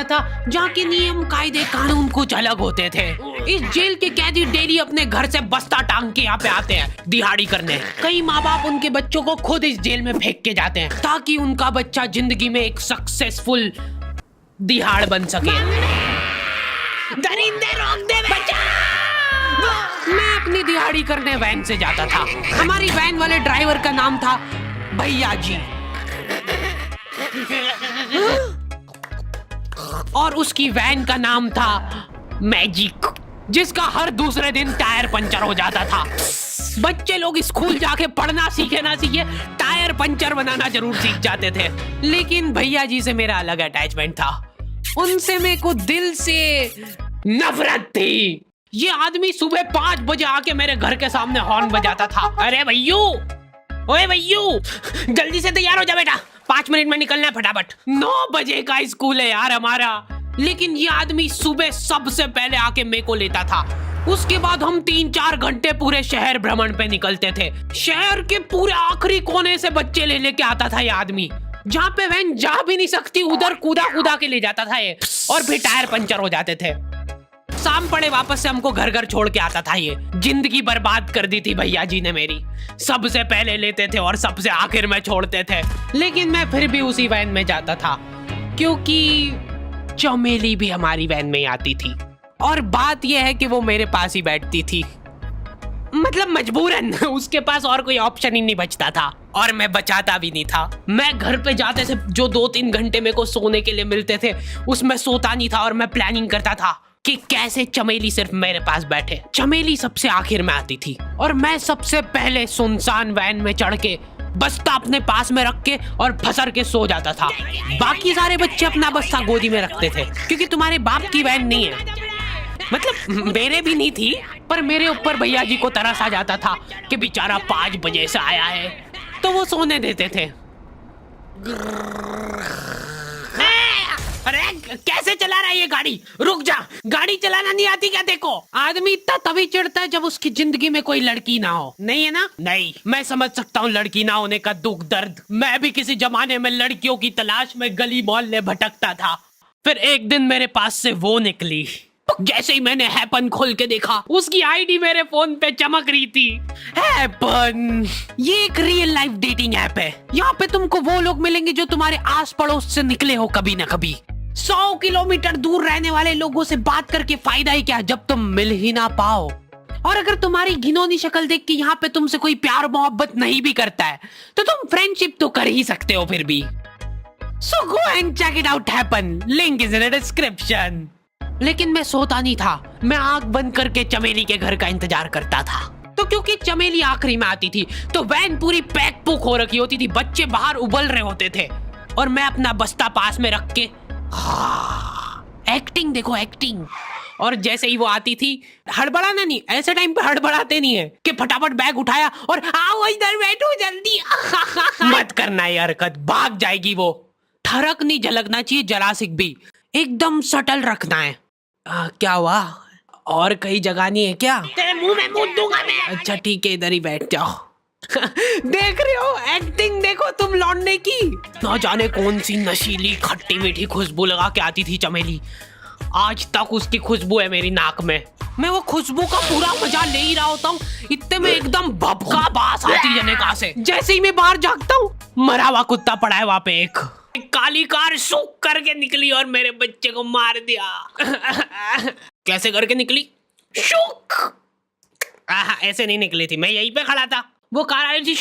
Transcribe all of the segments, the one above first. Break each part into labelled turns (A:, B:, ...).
A: बना था जहाँ के नियम कायदे कानून कुछ अलग होते थे। इस जेल के कैदी डेली अपने घर से बस्ता टांग के यहाँ पे आते हैं दिहाड़ी करने। कई माँ बाप उनके बच्चों को खुद इस जेल में फेंक के जाते हैं ताकि उनका बच्चा जिंदगी में एक सक्सेसफुल दिहाड़ बन सके। दरिंदे रोक दे बच्चा। मैं अपनी दिहाड़ी करने वैन से जाता था। हमारी वैन वाले ड्राइवर का नाम था भैया जी और उसकी वैन का नाम था मैजिक, जिसका हर दूसरे दिन टायर पंचर हो जाता था। बच्चे लोग स्कूल जाके पढ़ना सीखे ना सीखे टायर पंचर बनाना जरूर सीख जाते थे। लेकिन भैया जी से मेरा अलग अटैचमेंट था। उनसे मेरे को दिल से नफरत थी। ये आदमी सुबह 5 बजे आके मेरे घर के सामने हॉर्न बजाता था। अरे भैयू, ओए भैयू, जल्दी से तैयार हो जा बेटा, 5 मिनट में निकलना है फटाफट। 9 बजे का स्कूल है यार हमारा। लेकिन ये आदमी सुबह सबसे पहले आके मेरे को लेता था। उसके बाद हम 3-4 घंटे पूरे शहर भ्रमण पे निकलते थे। शहर के पूरे आखिरी कोने से बच्चे ले लेके आता था ये आदमी। जहाँ पे वैन जा भी नहीं सकती उधर कूदा कूदा के ले जाता था ये, और फिर टायर पंचर हो जाते थे। शाम पड़े वापस से हमको घर घर छोड़ के आता था ये। जिंदगी बर्बाद कर दी थी भैया जी ने मेरी। सबसे पहले लेते थे और सबसे आखिर में छोड़ते थे। लेकिन मैं फिर भी उसी वैन में जाता था क्योंकि चमेली भी हमारी वैन में ही आती थी। और बात यह है कि वो मेरे पास ही बैठती थी, मतलब मजबूरन। उसके पास और कोई ऑप्शन ही नहीं बचता था और मैं बचाता भी नहीं था। मैं घर पे जाते से जो 2-3 घंटे मेरे को सोने के लिए मिलते थे उसमें सोता नहीं था और मैं प्लानिंग करता था कि कैसे चमेली सिर्फ मेरे पास बैठे। चमेली सबसे आखिर में आती थी और मैं सबसे पहले सुनसान वैन में चढ़ के बस्ता अपने पास में रख के और फसर के सो जाता था। बाकी सारे बच्चे अपना बस्ता गोदी में रखते थे क्योंकि तुम्हारे बाप की वैन नहीं है, मतलब मेरे भी नहीं थी, पर मेरे ऊपर भैया जी को तरस आ जाता था कि बेचारा 5 बजे से आया है, तो वो सोने देते थे। अरे कैसे चला रहा है ये गाड़ी? रुक जा, गाड़ी चलाना नहीं आती क्या? देखो, आदमी इतना तभी चिढ़ता है जब उसकी जिंदगी में कोई लड़की ना हो। नहीं है ना? नहीं, मैं समझ सकता हूँ लड़की ना होने का दुख दर्द। मैं भी किसी जमाने में लड़कियों की तलाश में गली मोहल्ले भटकता था। फिर एक दिन मेरे पास से वो निकली। जैसे ही मैंने हैपन खोल के देखा उसकी आईडी मेरे फोन पे चमक रही थी। हैपन ये एक रियल लाइफ डेटिंग ऐप है। यहाँ पे तुमको वो लोग मिलेंगे जो तुम्हारे आस पड़ोस से निकले हो कभी ना कभी। 100 किलोमीटर दूर रहने वाले लोगों से बात करके फायदा ही क्या जब तुम मिल ही ना पाओ। और अगर तुम्हारी घिनौनी शक्ल देख के यहाँ पे तुमसे कोई प्यार मोहब्बत नहीं भी करता है तो तुम फ्रेंडशिप तो कर ही सकते हो फिर भी। So go and check it out happen. Link is in the description. लेकिन मैं सोता नहीं था। मैं आंख बंद करके चमेली के घर का इंतजार करता था। तो क्योंकि चमेली आखिरी में आती थी तो वैन पूरी पैक पुक हो रखी होती थी। बच्चे बाहर उबल रहे होते थे और मैं अपना बस्ता पास में रख के एक्टिंग देखो एक्टिंग। और जैसे ही वो आती थी, हड़बड़ाना नहीं, ऐसे टाइम पे हड़बड़ाते नहीं है कि फटाफट बैग उठाया और आओ इधर बैठो जल्दी। मत करना ये हरकत, भाग जाएगी वो। ठरक नहीं झलकना चाहिए जरा सिक भी, एकदम सटल रखना है। क्या हुआ? और कहीं जगह नहीं है क्या? तेरे मुंह में मूत दूंगा मैं। अच्छा ठीक है, इधर ही बैठ जाओ। देख रहे हो एक्टिंग देखो तुम लौंडे की। ना जाने कौन सी नशीली खट्टी मीठी खुशबू लगा के आती थी चमेली। आज तक उसकी खुशबू है मेरी नाक में। मैं वो खुशबू का पूरा मजा ले ही रहा होता हूँ, इतने में एकदम भभका बास आती है निकाह से। जैसे ही मैं बाहर झांकता हूँ, मरा हुआ कुत्ता पड़ा है वहाँ पे। एक काली कार सूख करके निकली और मेरे बच्चे को मार दिया। कैसे करके निकली? शूक। ऐसे नहीं निकली थी, मैं यहीं पे खड़ा था, वो कार आई थी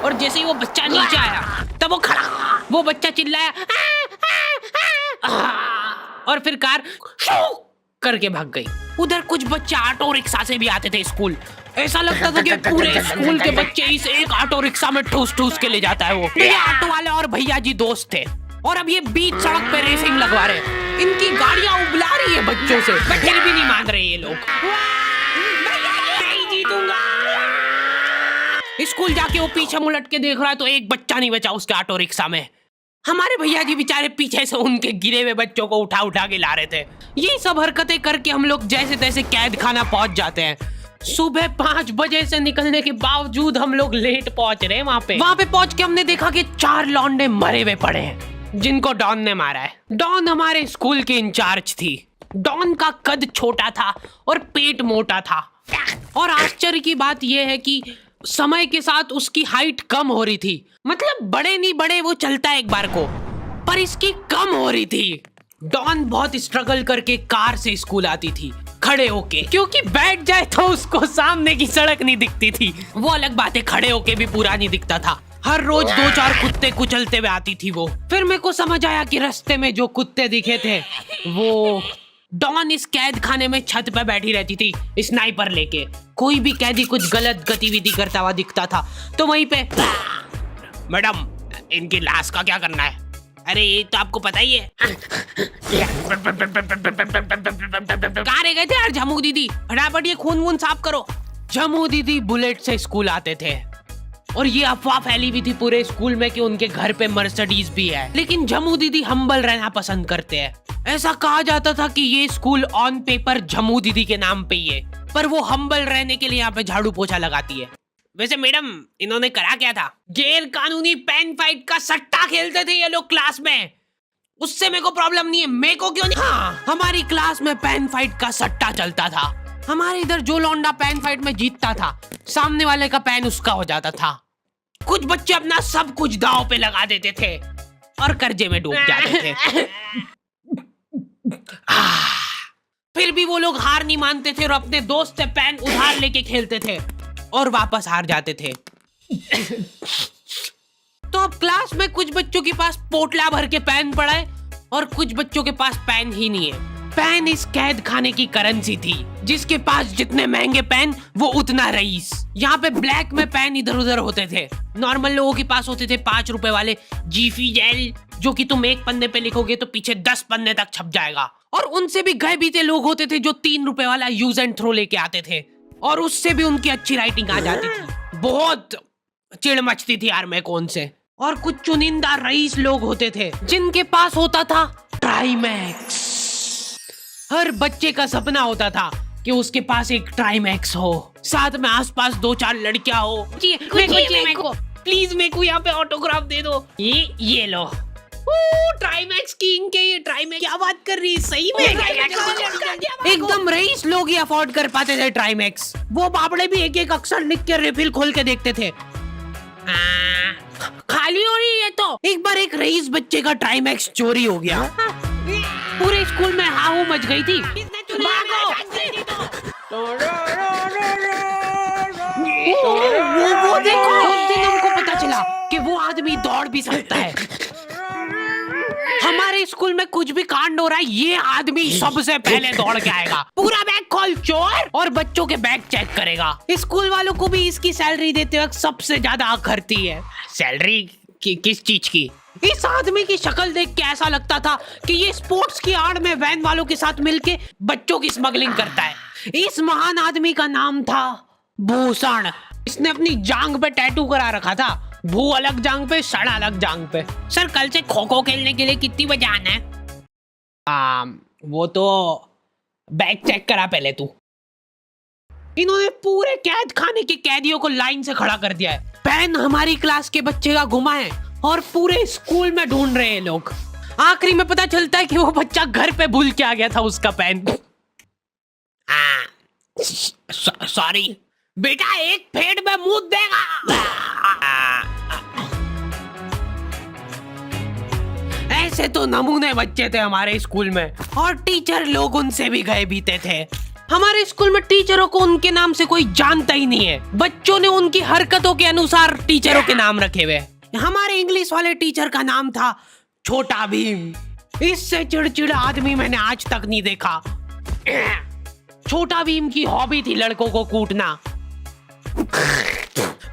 A: और जैसे ही वो बच्चा नीचे आया तब वो खड़ा, वो बच्चा चिल्लाया और फिर कार शूक करके भाग गई। उधर कुछ बच्चे ऑटो रिक्शा से भी आते थे स्कूल। ऐसा लगता था कि पूरे स्कूल के बच्चे इस एक ऑटो रिक्शा में ठूस ठूस के ले जाता है वो। ये ऑटो वाले और भैया जी दोस्त थे और अब ये बीच सड़क पे रेसिंग लगवा रहे हैं। इनकी गाड़ियां उबला रही है बच्चों से, पर फिर भी नहीं मान रहे ये लोग। नहीं जीतूंगा। स्कूल जाके वो पीछे मुलट के देख रहा है तो एक बच्चा नहीं बचा उसके ऑटो रिक्शा में। हमारे भैया जी बेचारे पीछे से उनके गिरे हुए बच्चों को उठा उठा के ला रहे थे। ये सब हरकतें करके हम लोग जैसे तैसे कैद खाना पहुंच जाते हैं। सुबह 5 बजे से निकलने के बावजूद हम लोग लेट पहुंच रहे हैं। वहाँ पे पहुंच के हमने देखा कि 4 लौंडे मरे हुए पड़े हैं। जिनको डॉन ने मारा है। डॉन हमारे स्कूल की इंचार्ज थी। डॉन का कद छोटा था और पेट मोटा था, और आश्चर्य की बात यह है कि समय के साथ उसकी हाइट कम हो रही थी। मतलब बड़े नहीं बड़े वो चलता एक बार को, पर इसकी कम हो रही थी। डॉन बहुत स्ट्रगल करके कार से स्कूल आती थी खड़े होके, क्योंकि बैठ जाए तो उसको सामने की सड़क नहीं दिखती थी। वो अलग बात है, खड़े होके भी पूरा नहीं दिखता था। हर रोज 2-4 कुत्ते कुचलते हुए आती थी वो। फिर मेरे को समझ आया कि रास्ते में जो कुत्ते दिखे थे वो डॉन इस कैद खाने में छत पे बैठी रहती थी स्नाइपर लेके। कोई भी कैदी कुछ गलत गतिविधि करता हुआ दिखता था तो वहीं पे, मैडम इनकी लाश का क्या करना है? अरे ये तो आपको पता ही है। कहाँ रह गए थे यार झमू दीदी, फटाफट ये खून वून साफ करो। झमू दीदी बुलेट से स्कूल आते थे और ये अफवाह फैली हुई थी पूरे स्कूल में कि उनके घर पे मर्सिडीज भी है। लेकिन झमू दीदी हम्बल रहना पसंद करते हैं। ऐसा कहा जाता था कि ये स्कूल ऑन पेपर झमू दीदी के नाम पे ही है, पर वो हम्बल रहने के लिए यहाँ पे झाड़ू पोछा लगाती है। वैसे मैडम इन्होंने करा क्या था? गैर कानूनी पेन फाइट का सट्टा खेलते थे ये लोग क्लास में। उससे मेरे को प्रॉब्लम नहीं है, मेरे को क्यों नहीं? हाँ, हमारी क्लास में पेन फाइट का सट्टा चलता था। हमारे इधर जो लौंडा पेन फाइट में जीतता था, सामने वाले का पेन उसका हो जाता था। कुछ बच्चे अपना सब कुछ दांव पे लगा देते थे और कर्जे में डूब जाते थे। फिर भी वो लोग हार नहीं मानते थे और अपने दोस्त से पेन उधार लेके खेलते थे और वापस हार जाते थे। तो अब क्लास में कुछ बच्चों के पास पोटला भर के पेन पड़ा है और कुछ बच्चों के पास पेन ही नहीं है। पेन इस कैद खाने की करेंसी थी। जिसके पास जितने महंगे पेन वो उतना रईस। यहाँ पे ब्लैक में पेन इधर उधर होते थे। नॉर्मल लोगों के पास होते थे 5 रुपए वाले जीफी जेल, जो कि तुम एक पन्ने पे लिखोगे तो पीछे 10 पन्ने तक छप जाएगा। और उनसे भी गए बीते लोग होते थे जो 3 रुपए वाला यूज एंड थ्रो लेके आते थे और उससे भी उनकी अच्छी राइटिंग आ जाती थी। बहुत चिढ़ मचती थी यार मैं कौन से। और कुछ चुनिंदा रईस लोग होते थे जिनके पास होता था ट्राईमैक्स। हर बच्चे का सपना होता था कि उसके पास एक ट्राईमैक्स हो, साथ में आसपास 2-4 लड़कियां हो। मेरे को प्लीज मेरे को यहाँ पे ऑटोग्राफ दे दो। ये लो ट्राईमैक्स किंग के, ये ट्राईमैक्स क्या बात कर रही है सही में? एकदम रईस लोग ही अफोर्ड कर पाते थे ट्राईमैक्स। वो बाबड़े भी एक एक अक्षर लिख के रिफिल खोल के देखते थे। खाली हो रही है तो एक बार एक रईस बच्चे का ट्राईमैक्स चोरी हो गया। पूरे स्कूल में हाहू मच गई थी। वो देखो, उस दिन हमको पता चला कि वो आदमी दौड़ भी सकता है। हमारे स्कूल में कुछ भी कांड हो रहा है, ये आदमी सबसे पहले दौड़ के आएगा, पूरा बैग खोल चोर, और बच्चों के बैग चेक करेगा। स्कूल वालों को भी इसकी सैलरी देते वक्त सबसे ज्यादा आखरती है। सैलरी किस चीज की? इस आदमी की शक्ल देख के ऐसा लगता था कि ये स्पोर्ट्स की आड़ में वैन वालों के साथ मिलके बच्चों की स्मगलिंग करता है। इस महान आदमी का नाम था भूषण। इसने अपनी जांग पे टैटू करा रखा था, भू अलग जांग पे, सड़ अलग जांग पे। सर कल से खो खो खेलने के लिए कितनी बजे आना है? वो तो बैग चेक करा पहले तू। इन्होंने पूरे कैद खाने के कैदियों को लाइन से खड़ा कर दिया है। पेन हमारी क्लास के बच्चे का गुमा है और पूरे स्कूल में ढूंढ रहे हैं लोग। आखिरी में पता चलता है कि वो बच्चा घर पे भूल के आ गया था उसका पेन। सॉरी बेटा, एक फेट में मुंह देगा। ऐसे तो नमूने बच्चे थे हमारे स्कूल में, और टीचर लोग उनसे भी गए बीते थे। हमारे स्कूल में टीचरों को उनके नाम से कोई जानता ही नहीं है। बच्चों ने उनकी हरकतों के अनुसार टीचरों के नाम रखे हुए। हमारे इंग्लिश वाले टीचर का नाम था छोटा भीम। इससे चिड़चिड़ा आदमी मैंने आज तक नहीं देखा। छोटा भीम की हॉबी थी लड़कों को कूटना।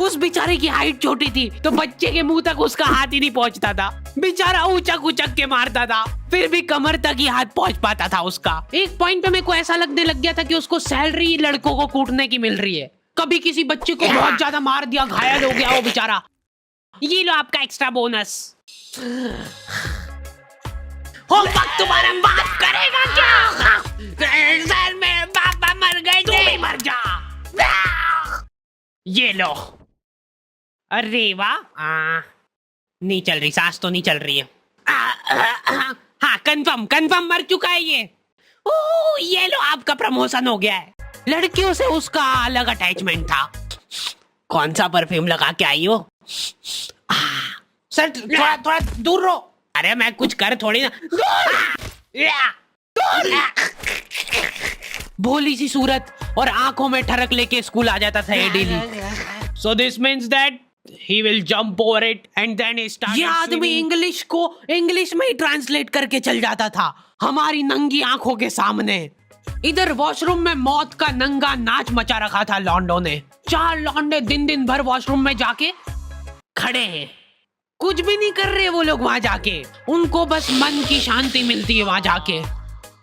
A: उस बेचारे की हाइट छोटी थी तो बच्चे के मुंह तक उसका हाथ ही नहीं पहुंचता था। बेचारा उचक उचक के मारता था, फिर भी कमर तक ही हाथ पहुंच पाता था उसका। एक पॉइंट पे मेरे को ऐसा लगने लग गया था कि उसको सैलरी लड़कों को कूटने की मिल रही है। कभी किसी बच्चे को बहुत ज्यादा मार दिया, घायल हो गया वो बेचारा, ये लो आपका एक्स्ट्रा बोनस। होमवर्क तुम्हारा बाप करेगा क्या? सर मेरे पापा मर गए थे। तू भी मर जा। ये लो। अरे वाह, नहीं चल रही, सांस तो नहीं चल रही है। हाँ कंफर्म मर चुका है ये। ओह ये लो आपका प्रमोशन हो गया है। लड़कियों से उसका अलग अटैचमेंट था। कौन सा परफ्यूम लगा के आई हो? सर थोड़ा दूर रहो। अरे मैं कुछ कर थोड़ी ना। भोली सी सूरत और आंखों में ठरक लेके स्कूल आ जाता था ये daily. So this means that he will jump over it and then he started. ये आदमी इंग्लिश को इंग्लिश में ही ट्रांसलेट करके चल जाता था हमारी नंगी आंखों के सामने। इधर वॉशरूम में मौत का नंगा नाच मचा रखा था लॉन्डो ने। 4 लॉन्डे दिन भर वॉशरूम में जाके खड़े हैं, कुछ भी नहीं कर रहे वो लोग वहां जाके। उनको बस मन की शांति मिलती है वहां जाके।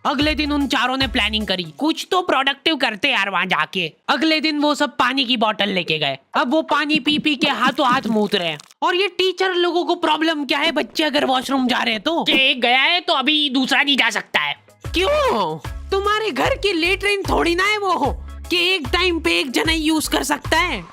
A: अगले दिन उन चारों ने प्लानिंग करी, कुछ तो प्रोडक्टिव करते यार वहां जाके। अगले दिन वो सब पानी की बोतल लेके गए। अब वो पानी पी पी के हाथों हाथ मूत रहे हैं। और ये टीचर लोगों को प्रॉब्लम क्या है, बच्चे अगर वॉशरूम जा रहे हैं तो एक गया है तो अभी दूसरा नहीं जा सकता है। क्यों? तुम्हारे घर की लेटरिन थोड़ी ना है वो कि एक टाइम पे एक जना यूज कर सकता है।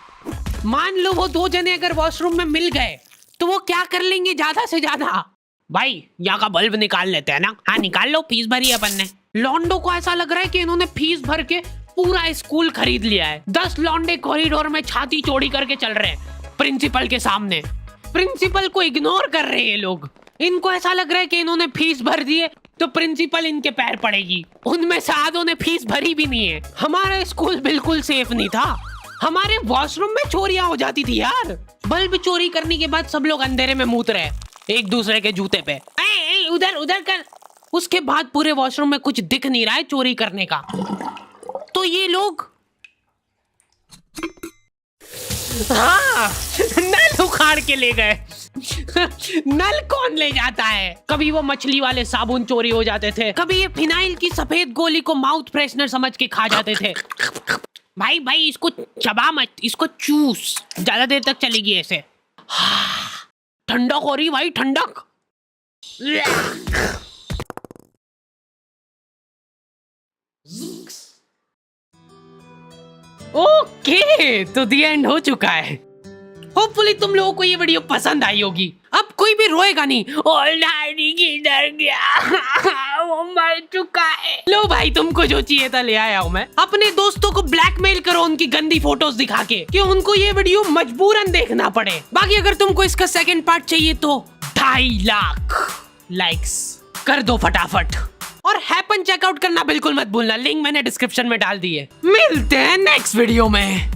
A: मान लो वो 2 जने अगर वॉशरूम में मिल गए तो वो क्या कर लेंगे ज्यादा से ज्यादा? भाई यहाँ का बल्ब निकाल लेते हैं ना। हाँ निकाल लो, फीस भरी है अपन ने। लॉन्डो को ऐसा लग रहा है कि इन्होंने फीस भर के पूरा स्कूल खरीद लिया है। 10 लॉन्डे कॉरिडोर में छाती चौड़ी करके चल रहे हैं प्रिंसिपल के सामने। प्रिंसिपल को इग्नोर कर रहे हैं ये लोग। इनको ऐसा लग रहा है कि इन्होंने फीस भर दी है तो प्रिंसिपल इनके पैर पड़ेगी। उनमें से आधों ने फीस भरी भी नहीं है। हमारा स्कूल बिल्कुल सेफ नहीं था। हमारे वॉशरूम में चोरियां हो जाती थी यार। बल्ब चोरी करने के बाद सब लोग अंधेरे में मूत रहे एक दूसरे के जूते पे। उधर कर। उसके बाद पूरे वॉशरूम में कुछ दिख नहीं रहा है चोरी करने का। तो ये लोग हाँ नल उखाड़ के ले गए। नल कौन ले जाता है? कभी वो मछली वाले साबुन चोरी हो जाते थे, कभी ये फिनाइल की सफेद गोली को माउथ फ्रेशनर समझ के खा जाते थे। भाई इसको चबा मत, इसको चूस, ज्यादा देर तक चलेगी ऐसे। ठंडक हो रही भाई, ठंडक। ओके तो दी एंड हो चुका है। होपफुली तुम लोगों को ये वीडियो पसंद आई होगी। अब कोई भी रोएगा नहीं। किधर गया? वो मर चुका है। लो भाई तुमको जो चाहिए था ले आया हूँ मैं। अपने दोस्तों को ब्लैकमेल करो उनकी गंदी फोटोज दिखा के कि उनको ये वीडियो मजबूरन देखना पड़े। बाकी अगर तुमको इसका सेकंड पार्ट चाहिए तो 2.5 लाख लाइक्स कर दो फटाफट। और हैपन चेकआउट करना बिल्कुल मत भूलना, लिंक मैंने डिस्क्रिप्शन में डाल दी है। मिलते हैं नेक्स्ट वीडियो में।